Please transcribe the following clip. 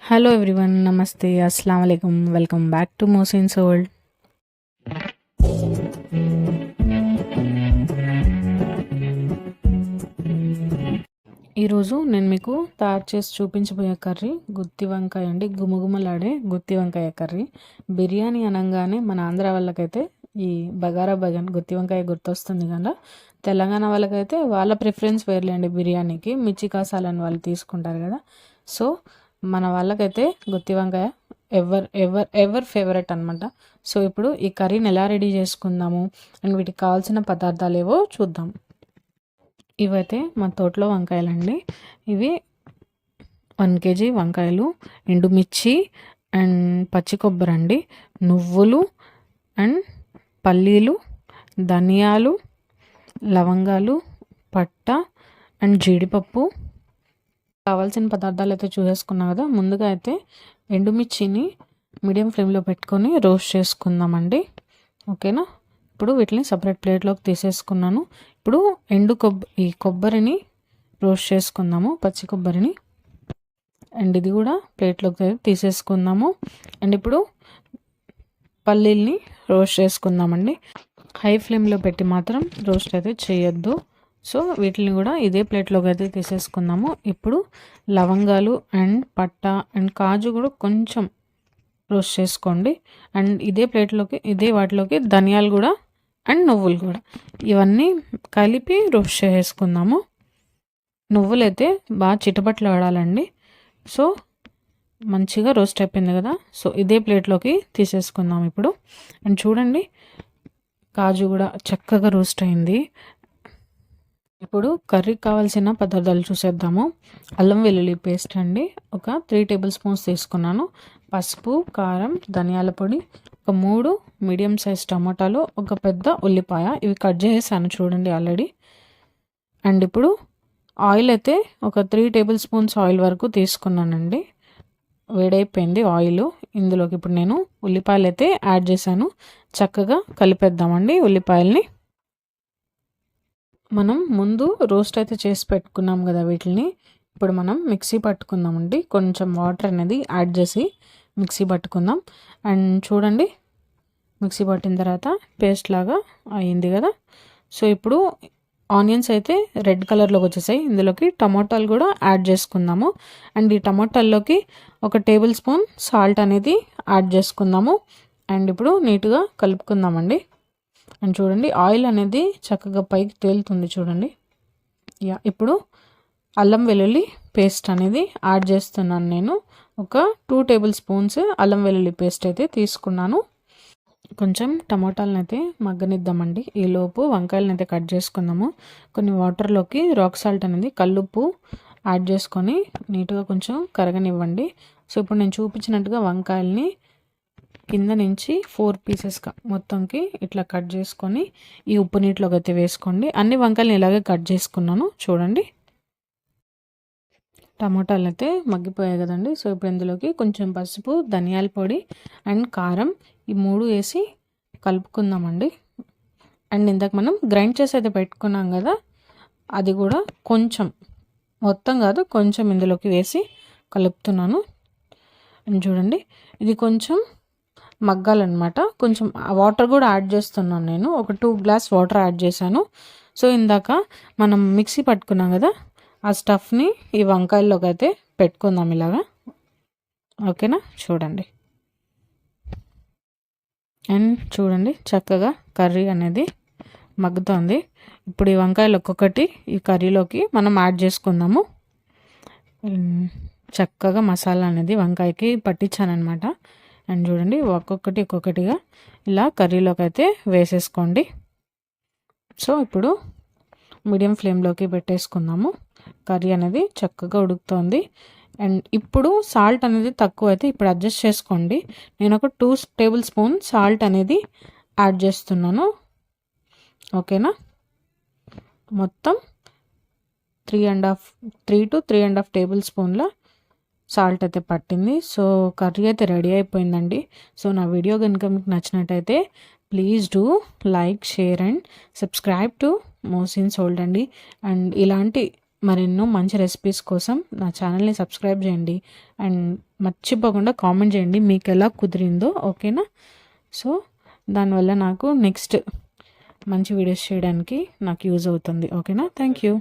Hello everyone, నమస్తే, అస్సలం వాలేకుమ్. Welcome back to Mohsin's world. ఈరోజు నేను మీకు తయారు చేసి చూపించబోయే కర్రీ గుత్తి వంకాయ అండి. గుమగుమలాడే గుత్తి వంకాయ కర్రీ. బిర్యానీ అనగానే మన ఆంధ్ర వాళ్ళకైతే ఈ బగారా బగన్ గుత్తి వంకాయ గుర్తొస్తుంది కదా. తెలంగాణ వాళ్ళకైతే వాళ్ళ ప్రిఫరెన్స్ వేర్లేండి బిర్యానీకి. మిర్చి కాసాలని వాళ్ళు తీసుకుంటారు కదా. సో మన వాళ్ళకైతే గుత్తి వంకాయ ఎవర్ ఎవర్ ఎవర్ ఫేవరెట్ అనమాట. సో ఇప్పుడు ఈ కర్రీని ఎలా రెడీ చేసుకుందాము అండ్ వీటికి కావాల్సిన పదార్థాలు ఏవో చూద్దాం. ఇవైతే మా తోటలో వంకాయలండి. ఇవి 1 kg వంకాయలు, ఎండుమిర్చి అండ్ పచ్చి కొబ్బరి అండి, నువ్వులు అండ్ పల్లీలు, ధనియాలు, లవంగాలు, పట్ట అండ్ జీడిపప్పు. కావాల్సిన పదార్థాలు అయితే చూసేసుకున్నాం కదా. ముందుగా అయితే ఎండుమిర్చిని మీడియం ఫ్లేమ్లో పెట్టుకొని రోస్ట్ చేసుకుందామండి. ఓకేనా. ఇప్పుడు వీటిని సపరేట్ ప్లేట్లోకి తీసేసుకున్నాను. ఇప్పుడు ఈ కొబ్బరిని రోస్ట్ చేసుకుందాము, పచ్చి కొబ్బరిని. అండ్ ఇది కూడా ప్లేట్లోకి తీసేసుకుందాము. అండ్ ఇప్పుడు పల్లీల్ని రోస్ట్ చేసుకుందామండి. హై ఫ్లేమ్లో పెట్టి మాత్రం రోస్ట్ అయితే చేయొద్దు. సో వీటిని కూడా ఇదే ప్లేట్లోకి అయితే తీసేసుకుందాము. ఇప్పుడు లవంగాలు అండ్ పట్ట అండ్ కాజు కూడా కొంచెం రోస్ట్ చేసుకోండి. అండ్ ఇదే వాటిలోకి ధనియాలు కూడా అండ్ నువ్వులు కూడా ఇవన్నీ కలిపి రోస్ట్ చేసుకుందాము. నువ్వులు అయితే బాగా చిటపట్లు ఆడాలండి. సో మంచిగా రోస్ట్ అయిపోయింది కదా. సో ఇదే ప్లేట్లోకి తీసేసుకుందాం ఇప్పుడు. అండ్ చూడండి, కాజు కూడా చక్కగా రోస్ట్ అయింది. ఇప్పుడు కర్రీకి కావాల్సిన పదార్థాలు చూసేద్దాము. అల్లం వెల్లుల్లి పేస్ట్ అండి, ఒక 3 టేబుల్ స్పూన్స్ తీసుకున్నాను. పసుపు, కారం, ధనియాల పొడి, ఒక 3 మీడియం సైజ్ టమాటాలు, ఒక పెద్ద ఉల్లిపాయ. ఇవి కట్ చేసాను చూడండి ఆల్రెడీ. అండ్ ఇప్పుడు ఆయిల్ అయితే ఒక 3 టేబుల్ స్పూన్స్ ఆయిల్ వరకు తీసుకున్నానండి. వేడైపోయింది ఆయిల్. ఇందులోకి ఇప్పుడు నేను ఉల్లిపాయలు అయితే యాడ్ చేశాను. చక్కగా కలిపేద్దామండి ఉల్లిపాయల్ని. మనం ముందు రోస్ట్ అయితే చేసి పెట్టుకున్నాం కదా వీటిని. ఇప్పుడు మనం మిక్సీ పట్టుకుందామండి. కొంచెం వాటర్ అనేది యాడ్ చేసి మిక్సీ పట్టుకుందాం. అండ్ చూడండి, మిక్సీ పట్టిన తర్వాత పేస్ట్ లాగా అయింది కదా. సో ఇప్పుడు ఆనియన్స్ అయితే రెడ్ కలర్లోకి వచ్చేసాయి. ఇందులోకి టమాటాలు కూడా యాడ్ చేసుకుందాము. అండ్ ఈ టమాటాల్లోకి ఒక టేబుల్ స్పూన్ సాల్ట్ అనేది యాడ్ చేసుకుందాము. అండ్ ఇప్పుడు నీట్గా కలుపుకుందామండి. అండ్ చూడండి, ఆయిల్ అనేది చక్కగా పైకి తేలుతుంది చూడండి. ఇప్పుడు అల్లం వెల్లుల్లి పేస్ట్ అనేది యాడ్ చేస్తున్నాను. నేను ఒక 2 టేబుల్ స్పూన్స్ అల్లం వెల్లుల్లి పేస్ట్ అయితే తీసుకున్నాను. కొంచెం టమాటాలను అయితే మగ్గనిద్దామండి. ఈలోపు వంకాయలను అయితే కట్ చేసుకుందాము. కొన్ని వాటర్లోకి రాక్ సాల్ట్ అనేది, కల్లుప్పు యాడ్ చేసుకొని నీట్గా కొంచెం కరగనివ్వండి. సో ఇప్పుడు నేను చూపించినట్టుగా వంకాయల్ని కింద నుంచి 4 పీసెస్గా మొత్తంకి ఇట్లా కట్ చేసుకొని ఈ ఉప్పు నీటిలోకి అయితే వేసుకోండి. అన్ని వంకాయలను ఇలాగే కట్ చేసుకున్నాను చూడండి. టమాటాలు అయితే మగ్గిపోయాయి కదండి. సో ఇప్పుడు ఇందులోకి కొంచెం పసుపు, ధనియాల పొడి అండ్ కారం, ఈ 3 వేసి కలుపుకుందామండి. అండ్ ఇందాక మనం గ్రైండ్ చేసి అయితే పెట్టుకున్నాం కదా, అది కూడా కొంచెం, మొత్తం కాదు కొంచెం ఇందులోకి వేసి కలుపుతున్నాను. అండ్ చూడండి, ఇది కొంచెం మగ్గాలన్నమాట. కొంచెం వాటర్ కూడా యాడ్ చేస్తున్నాను నేను. ఒక 2 గ్లాస్ వాటర్ యాడ్ చేశాను. సో ఇందాక మనం మిక్సీ పట్టుకున్నాం కదా, ఆ స్టఫ్ని ఈ వంకాయల్లోకి అయితే పెట్టుకుందాం ఇలాగా. ఓకేనా. చూడండి, అండ్ చూడండి చక్కగా కర్రీ అనేది మగ్గుతుంది. ఇప్పుడు ఈ వంకాయలు ఒక్కొక్కటి ఈ కర్రీలోకి మనం యాడ్ చేసుకుందాము. చక్కగా మసాలా అనేది వంకాయకి పట్టించానమాట. అండ్ చూడండి, ఒక్కొక్కటిగా ఇలా కర్రీలోకి అయితే వేసేసుకోండి. సో ఇప్పుడు మీడియం ఫ్లేమ్లోకి పెట్టేసుకుందాము. కర్రీ అనేది చక్కగా ఉడుకుతోంది. అండ్ ఇప్పుడు సాల్ట్ అనేది తక్కువ అయితే ఇప్పుడు అడ్జస్ట్ చేసుకోండి. నేను ఒక 2 టేబుల్ స్పూన్ సాల్ట్ అనేది యాడ్ చేస్తున్నాను. ఓకేనా. మొత్తం 3 to 3.5 టేబుల్ స్పూన్ల సాల్ట్ అయితే పట్టింది. సో కర్రీ అయితే రెడీ అయిపోయిందండి. సో నా వీడియో కనుక మీకు నచ్చినట్టయితే please do like, share and subscribe to Mohsin's world అండి. అండ్ ఇలాంటి మరెన్నో మంచి రెసిపీస్ కోసం నా ఛానల్ని సబ్స్క్రైబ్ చేయండి అండ్ మర్చిపోకుండా కామెంట్ చేయండి మీకు ఎలా కుదిరిందో, ఓకేనా? సో దానివల్ల నాకు నెక్స్ట్ మంచి వీడియోస్ చేయడానికి నాకు యూజ్ అవుతుంది, ఓకేనా? Thank you.